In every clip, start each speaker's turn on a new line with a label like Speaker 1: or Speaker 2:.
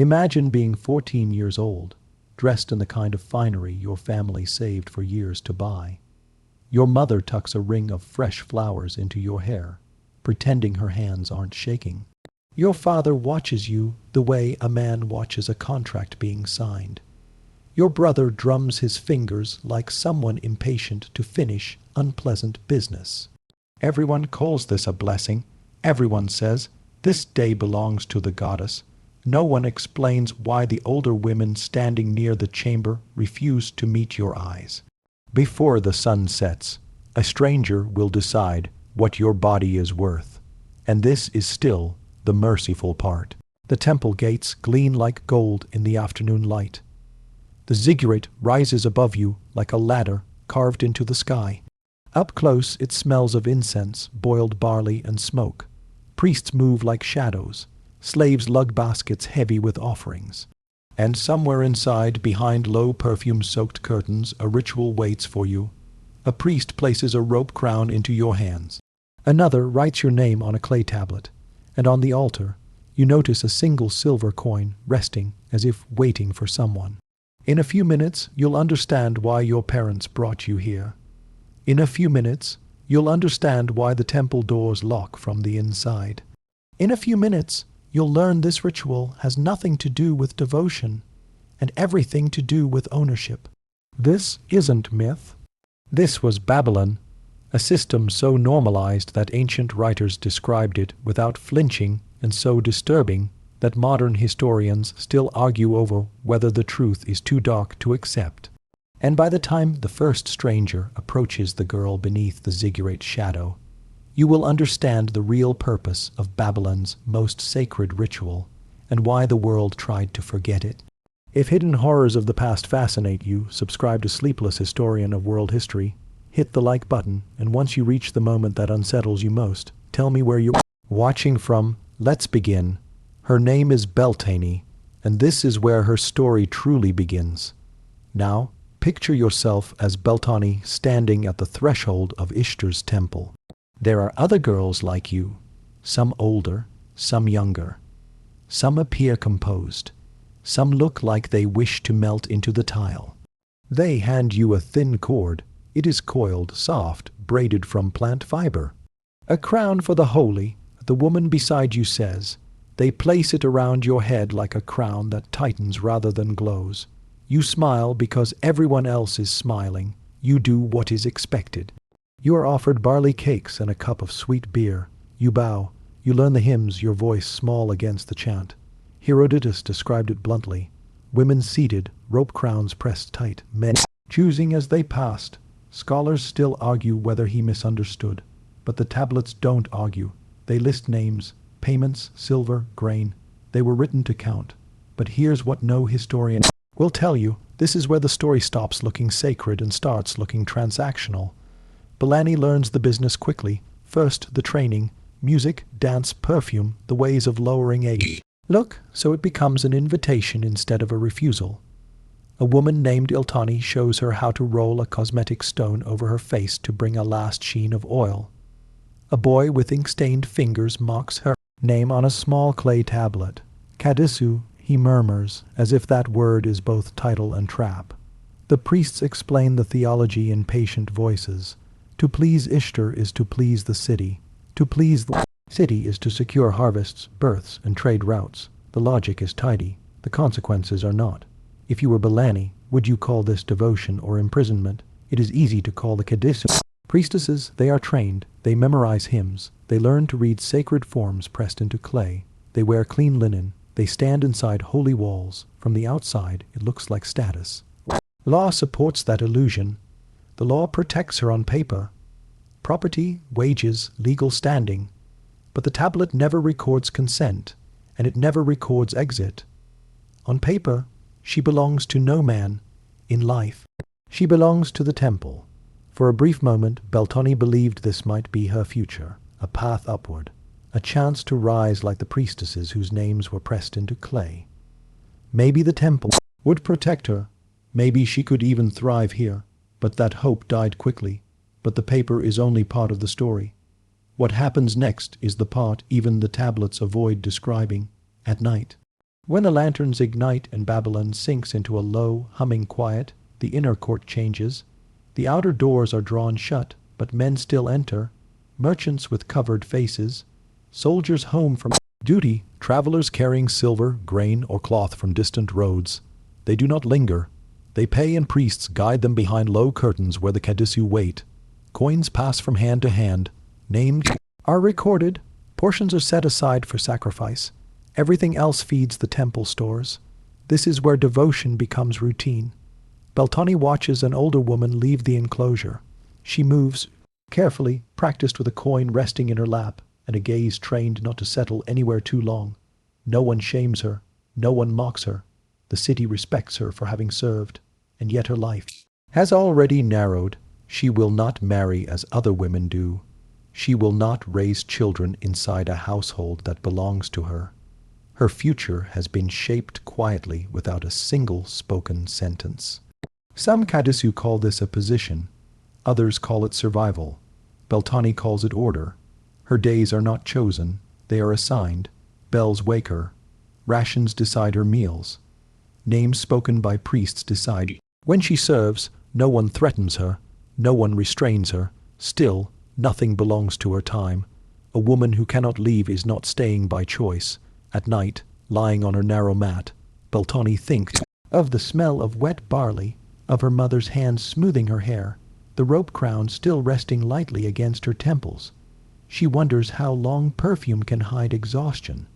Speaker 1: Imagine being 14 years old, dressed in the kind of finery your family saved for years to buy. Your mother tucks a ring of fresh flowers into your hair, pretending her hands aren't shaking. Your father watches you the way a man watches a contract being signed. Your brother drums his fingers like someone impatient to finish unpleasant business. Everyone calls this a blessing. Everyone says, "This day belongs to the goddess." No one explains why the older women standing near the chamber refuse to meet your eyes. Before the sun sets, a stranger will decide what your body is worth. And this is still the merciful part. The temple gates gleam like gold in the afternoon light. The ziggurat rises above you like a ladder carved into the sky. Up close it smells of incense, boiled barley, and smoke. Priests move like shadows. Slaves lug baskets heavy with offerings. And somewhere inside, behind low perfume-soaked curtains, a ritual waits for you. A priest places a rope crown into your hands. Another writes your name on a clay tablet. And on the altar, you notice a single silver coin resting as if waiting for someone. In a few minutes, you'll understand why your parents brought you here. In a few minutes, you'll understand why the temple doors lock from the inside. In a few minutes, you'll learn this ritual has nothing to do with devotion and everything to do with ownership. This isn't myth. This was Babylon, a system so normalized that ancient writers described it without flinching and so disturbing that modern historians still argue over whether the truth is too dark to accept. And by the time the first stranger approaches the girl beneath the ziggurat shadow, you will understand the real purpose of Babylon's most sacred ritual and why the world tried to forget it. If hidden horrors of the past fascinate you, subscribe to Sleepless Historian of World History, hit the like button, and once you reach the moment that unsettles you most, tell me where you're watching from. Let's begin. Her name is Beltane, and this is where her story truly begins. Now, picture yourself as Beltane standing at the threshold of Ishtar's temple. There are other girls like you, some older, some younger. Some appear composed. Some look like they wish to melt into the tile. They hand you a thin cord. It is coiled, soft, braided from plant fiber. A crown for the holy, the woman beside you says. They place it around your head like a crown that tightens rather than glows. You smile because everyone else is smiling. You do what is expected. You are offered barley cakes and a cup of sweet beer. You bow. You learn the hymns, your voice small against the chant. Herodotus described it bluntly. Women seated, rope crowns pressed tight, men choosing as they passed. Scholars still argue whether he misunderstood. But the tablets don't argue. They list names, payments, silver, grain. They were written to count. But here's what no historian will tell you. This is where the story stops looking sacred and starts looking transactional. Belani learns the business quickly. First, the training, music, dance, perfume, the ways of lowering age. Look, so it becomes an invitation instead of a refusal. A woman named Iltani shows her how to roll a cosmetic stone over her face to bring a last sheen of oil. A boy with ink-stained fingers marks her name on a small clay tablet. Kadisu, he murmurs, as if that word is both title and trap. The priests explain the theology in patient voices. To please Ishtar is to please the city. To please the city is to secure harvests, births, and trade routes. The logic is tidy. The consequences are not. If you were Belani, would you call this devotion or imprisonment? It is easy to call the Kadisu. Priestesses, they are trained. They memorize hymns. They learn to read sacred forms pressed into clay. They wear clean linen. They stand inside holy walls. From the outside, it looks like status. Law supports that illusion. The law protects her on paper. Property, wages, legal standing. But the tablet never records consent, and it never records exit. On paper, she belongs to no man. In life, she belongs to the temple. For a brief moment, Beltane believed this might be her future, a path upward, a chance to rise like the priestesses whose names were pressed into clay. Maybe the temple would protect her. Maybe she could even thrive here. But that hope died quickly. But the paper is only part of the story. What happens next is the part even the tablets avoid describing. At night, When the lanterns ignite and Babylon sinks into a low, humming quiet, the inner court changes. The outer doors are drawn shut, but men still enter, merchants with covered faces, soldiers home from duty, travelers carrying silver, grain, or cloth from distant roads. They do not linger. They pay, and priests guide them behind low curtains where the Kadisu wait. Coins pass from hand to hand. Names are recorded. Portions are set aside for sacrifice. Everything else feeds the temple stores. This is where devotion becomes routine. Beltani watches an older woman leave the enclosure. She moves carefully, practiced with a coin resting in her lap and a gaze trained not to settle anywhere too long. No one shames her. No one mocks her. The city respects her for having served, and yet her life has already narrowed. She will not marry as other women do. She will not raise children inside a household that belongs to her. Her future has been shaped quietly without a single spoken sentence. Some Kadisu call this a position. Others call it survival. Beltani calls it order. Her days are not chosen. They are assigned. Bells wake her. Rations decide her meals. Names spoken by priests decide. When she serves, no one threatens her. No one restrains her. Still, nothing belongs to her time. A woman who cannot leave is not staying by choice. At night, lying on her narrow mat, Beltani thinks of the smell of wet barley, of her mother's hands smoothing her hair, the rope crown still resting lightly against her temples. She wonders how long perfume can hide exhaustion.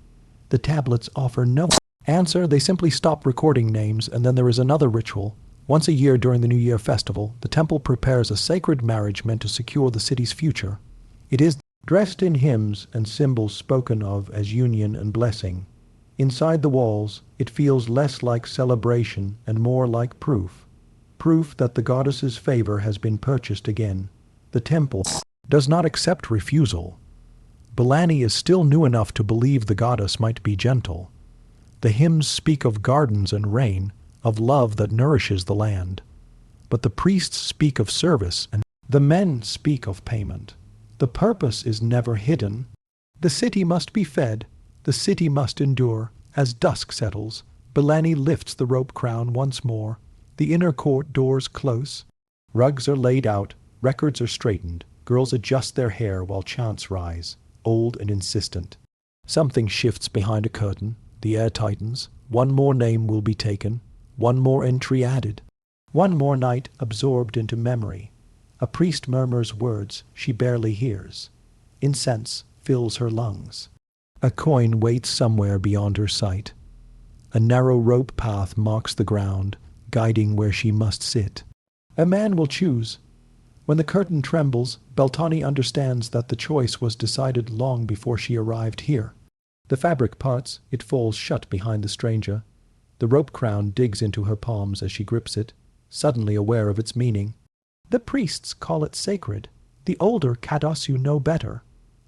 Speaker 1: The tablets offer no answer. They simply stop recording names, and then there is another ritual. Once a year during the New Year festival, the temple prepares a sacred marriage meant to secure the city's future. It is dressed in hymns and symbols spoken of as union and blessing. Inside the walls, it feels less like celebration and more like proof. Proof that the goddess's favor has been purchased again. The temple does not accept refusal. Belani is still new enough to believe the goddess might be gentle. The hymns speak of gardens and rain, of love that nourishes the land. But the priests speak of service, and the men speak of payment. The purpose is never hidden. The city must be fed. The city must endure. As dusk settles, Belani lifts the rope crown once more. The inner court doors close. Rugs are laid out. Records are straightened. Girls adjust their hair while chants rise, old and insistent. Something shifts behind a curtain. The air tightens. One more name will be taken. One more entry added. One more night absorbed into memory. A priest murmurs words she barely hears. Incense fills her lungs. A coin waits somewhere beyond her sight. A narrow rope path marks the ground, guiding where she must sit. A man will choose. When the curtain trembles, Beltani understands that the choice was decided long before she arrived here. The fabric parts, it falls shut behind the stranger. The rope crown digs into her palms as she grips it, suddenly aware of its meaning. The priests call it sacred. The older Kadasu know better.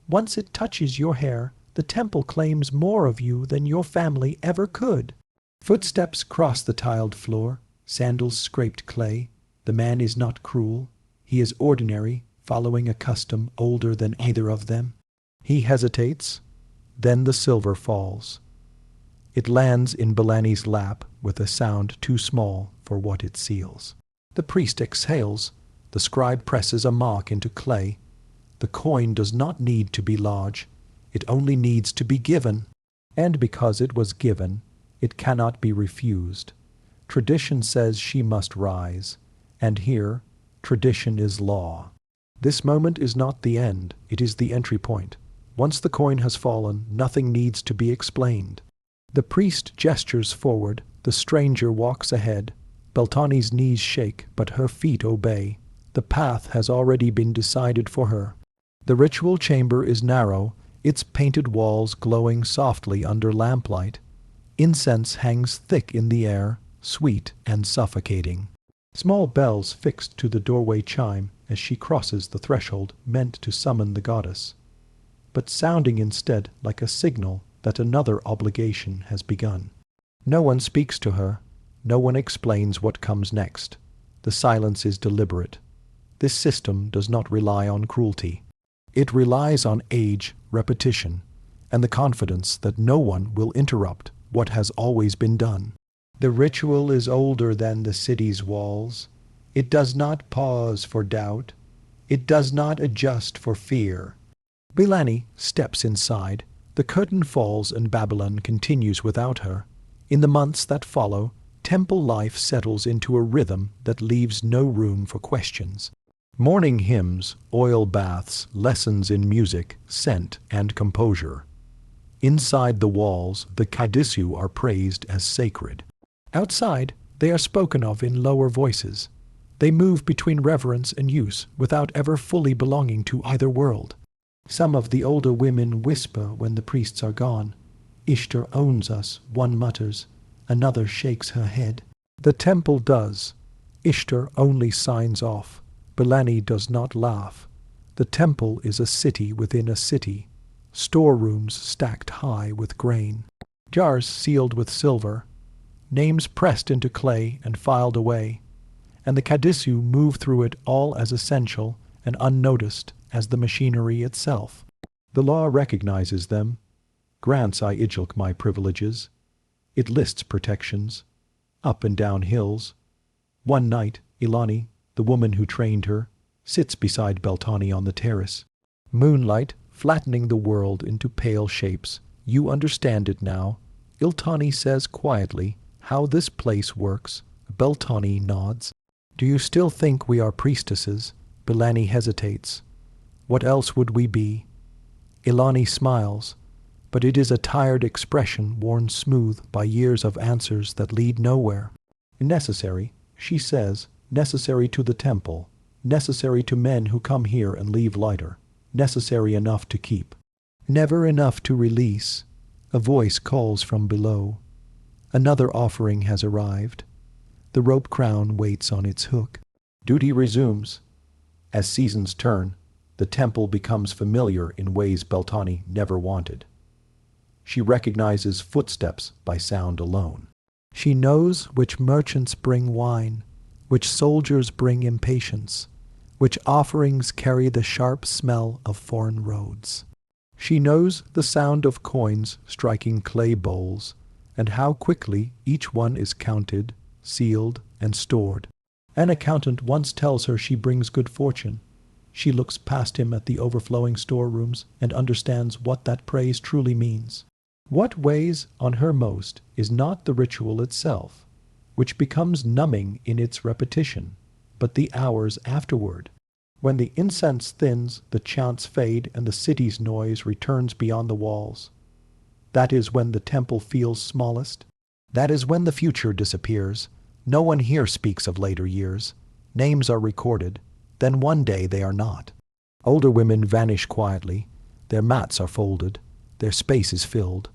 Speaker 1: Once it touches your hair, the temple claims more of you than your family ever could. Footsteps cross the tiled floor. Sandals scraped clay. The man is not cruel. He is ordinary, following a custom older than either of them. He hesitates. Then the silver falls. It lands in Belani's lap with a sound too small for what it seals. The priest exhales. The scribe presses a mark into clay. The coin does not need to be large. It only needs to be given. And because it was given, it cannot be refused. Tradition says she must rise. And here, tradition is law. This moment is not the end. It is the entry point. Once the coin has fallen, nothing needs to be explained. The priest gestures forward. The stranger walks ahead. Beltani's knees shake, but her feet obey. The path has already been decided for her. The ritual chamber is narrow, its painted walls glowing softly under lamplight. Incense hangs thick in the air, sweet and suffocating. Small bells fixed to the doorway chime as she crosses the threshold meant to summon the goddess, but sounding instead like a signal that another obligation has begun. No one speaks to her. No one explains what comes next. The silence is deliberate. This system does not rely on cruelty. It relies on age, repetition, and the confidence that no one will interrupt what has always been done. The ritual is older than the city's walls. It does not pause for doubt. It does not adjust for fear. Belani steps inside. The curtain falls and Babylon continues without her. In the months that follow, temple life settles into a rhythm that leaves no room for questions. Morning hymns, oil baths, lessons in music, scent, and composure. Inside the walls, the Kadisu are praised as sacred. Outside, they are spoken of in lower voices. They move between reverence and use without ever fully belonging to either world. Some of the older women whisper when the priests are gone. Ishtar owns us, one mutters. Another shakes her head. The temple does. Ishtar only signs off. Belani does not laugh. The temple is a city within a city. Storerooms stacked high with grain. Jars sealed with silver. Names pressed into clay and filed away. And the Kadisu move through it all as essential and unnoticed as the machinery itself. The law recognizes them. Grants I Ijilk my privileges. It lists protections. Up and down hills. One night, Ilani, the woman who trained her, sits beside Beltani on the terrace. Moonlight flattening the world into pale shapes. You understand it now. Iltani says quietly how this place works. Beltani nods. Do you still think we are priestesses? Belani hesitates. What else would we be? Ilani smiles, but it is a tired expression worn smooth by years of answers that lead nowhere. Necessary, she says, necessary to the temple, necessary to men who come here and leave lighter, necessary enough to keep. Never enough to release. A voice calls from below. Another offering has arrived. The rope crown waits on its hook. Duty resumes. As seasons turn, the temple becomes familiar in ways Beltani never wanted. She recognizes footsteps by sound alone. She knows which merchants bring wine, which soldiers bring impatience, which offerings carry the sharp smell of foreign roads. She knows the sound of coins striking clay bowls, and how quickly each one is counted, sealed, and stored. An accountant once tells her she brings good fortune. She looks past him at the overflowing storerooms and understands what that praise truly means. What weighs on her most is not the ritual itself, which becomes numbing in its repetition, but the hours afterward. When the incense thins, the chants fade, and the city's noise returns beyond the walls. That is when the temple feels smallest. That is when the future disappears. No one here speaks of later years. Names are recorded. Then one day they are not. Older women vanish quietly. Their mats are folded. Their space is filled.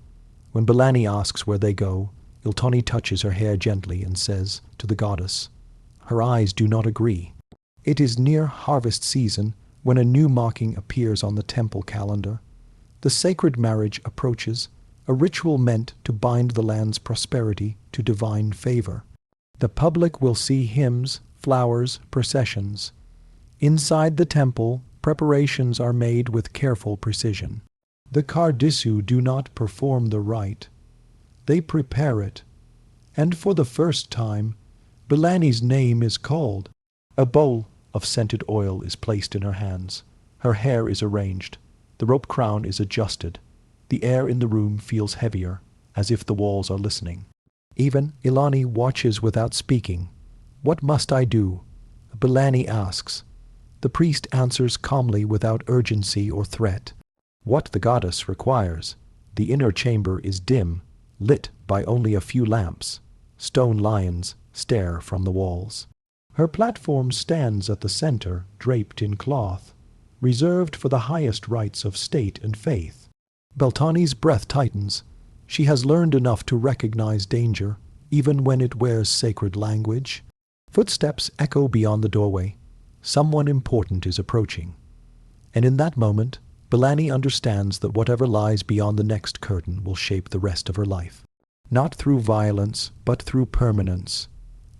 Speaker 1: When Belani asks where they go, Iltani touches her hair gently and says to the goddess, her eyes do not agree. It is near harvest season when a new marking appears on the temple calendar. The sacred marriage approaches, a ritual meant to bind the land's prosperity to divine favor. The public will see hymns, flowers, processions. Inside the temple, preparations are made with careful precision. The Kadisu do not perform the rite. They prepare it. And for the first time, Belani's name is called. A bowl of scented oil is placed in her hands. Her hair is arranged. The rope crown is adjusted. The air in the room feels heavier, as if the walls are listening. Even Ilani watches without speaking. What must I do? Belani asks. The priest answers calmly without urgency or threat. What the goddess requires. The inner chamber is dim, lit by only a few lamps. Stone lions stare from the walls. Her platform stands at the center, draped in cloth, reserved for the highest rites of state and faith. Beltani's breath tightens. She has learned enough to recognize danger, even when it wears sacred language. Footsteps echo beyond the doorway. Someone important is approaching. And in that moment, Belani understands that whatever lies beyond the next curtain will shape the rest of her life. Not through violence, but through permanence.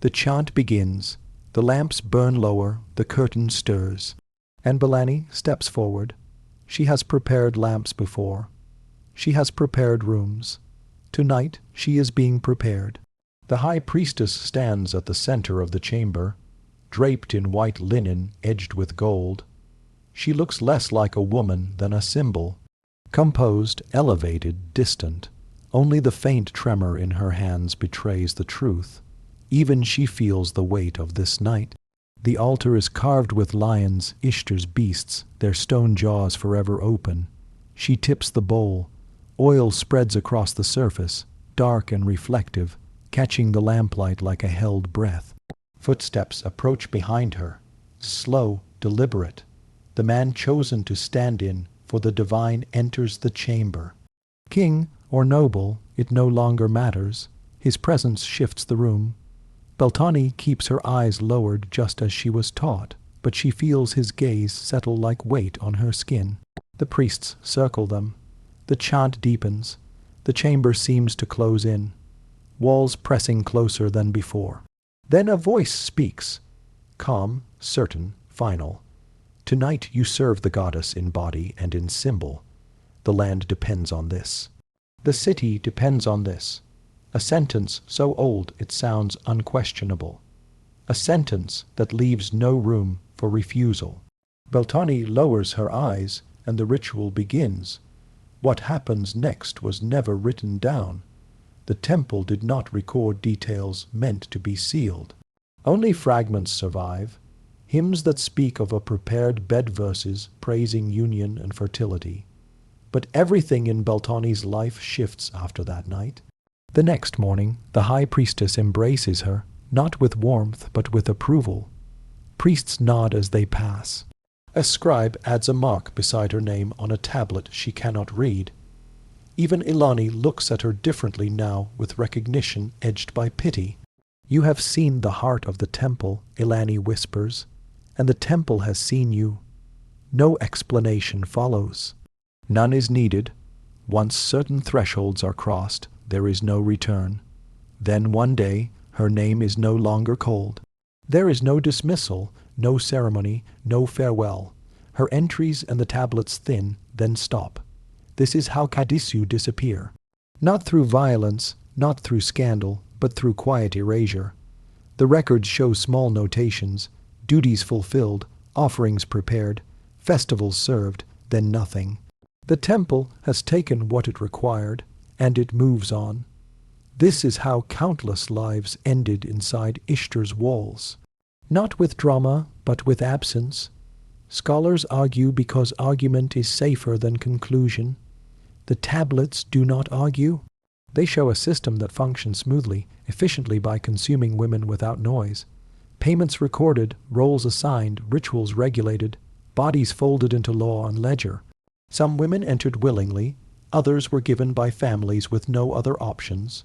Speaker 1: The chant begins. The lamps burn lower, the curtain stirs. And Belani steps forward. She has prepared lamps before. She has prepared rooms. Tonight she is being prepared. The high priestess stands at the center of the chamber, draped in white linen edged with gold. She looks less like a woman than a symbol, composed, elevated, distant. Only the faint tremor in her hands betrays the truth. Even she feels the weight of this night. The altar is carved with lions, Ishtar's beasts, their stone jaws forever open. She tips the bowl. Oil spreads across the surface, dark and reflective, catching the lamplight like a held breath. Footsteps approach behind her, slow, deliberate. The man chosen to stand in for the divine enters the chamber. King or noble, it no longer matters. His presence shifts the room. Beltane keeps her eyes lowered just as she was taught, but she feels his gaze settle like weight on her skin. The priests circle them. The chant deepens. The chamber seems to close in, walls pressing closer than before. Then a voice speaks, calm, certain, final. Tonight you serve the goddess in body and in symbol. The land depends on this. The city depends on this. A sentence so old it sounds unquestionable. A sentence that leaves no room for refusal. Beltane lowers her eyes, and the ritual begins. What happens next was never written down. The temple did not record details meant to be sealed. Only fragments survive, hymns that speak of a prepared bed verses praising union and fertility. But everything in Beltane's life shifts after that night. The next morning, the high priestess embraces her, not with warmth but with approval. Priests nod as they pass. A scribe adds a mark beside her name on a tablet she cannot read. Even Ilani looks at her differently now, with recognition edged by pity. "You have seen the heart of the temple," Ilani whispers, "and the temple has seen you." No explanation follows. None is needed. Once certain thresholds are crossed, there is no return. Then one day, her name is no longer cold. There is no dismissal, no ceremony, no farewell. Her entries and the tablets thin, then stop. This is how Kadisu disappear. Not through violence, not through scandal, but through quiet erasure. The records show small notations, duties fulfilled, offerings prepared, festivals served, then nothing. The temple has taken what it required, and it moves on. This is how countless lives ended inside Ishtar's walls. Not with drama, but with absence. Scholars argue because argument is safer than conclusion. The tablets do not argue. They show a system that functions smoothly, efficiently by consuming women without noise. Payments recorded, roles assigned, rituals regulated, bodies folded into law and ledger. Some women entered willingly, others were given by families with no other options.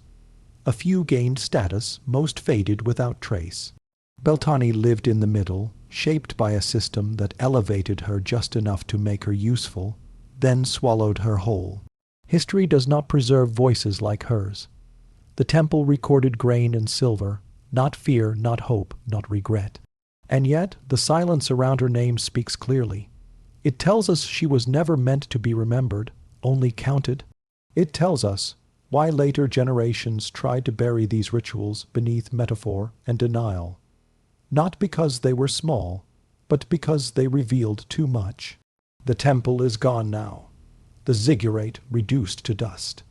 Speaker 1: A few gained status, most faded without trace. Beltane lived in the middle, shaped by a system that elevated her just enough to make her useful, then swallowed her whole. History does not preserve voices like hers. The temple recorded grain and silver, not fear, not hope, not regret. And yet the silence around her name speaks clearly. It tells us she was never meant to be remembered, only counted. It tells us why later generations tried to bury these rituals beneath metaphor and denial. Not because they were small, but because they revealed too much. The temple is gone now, the ziggurat reduced to dust.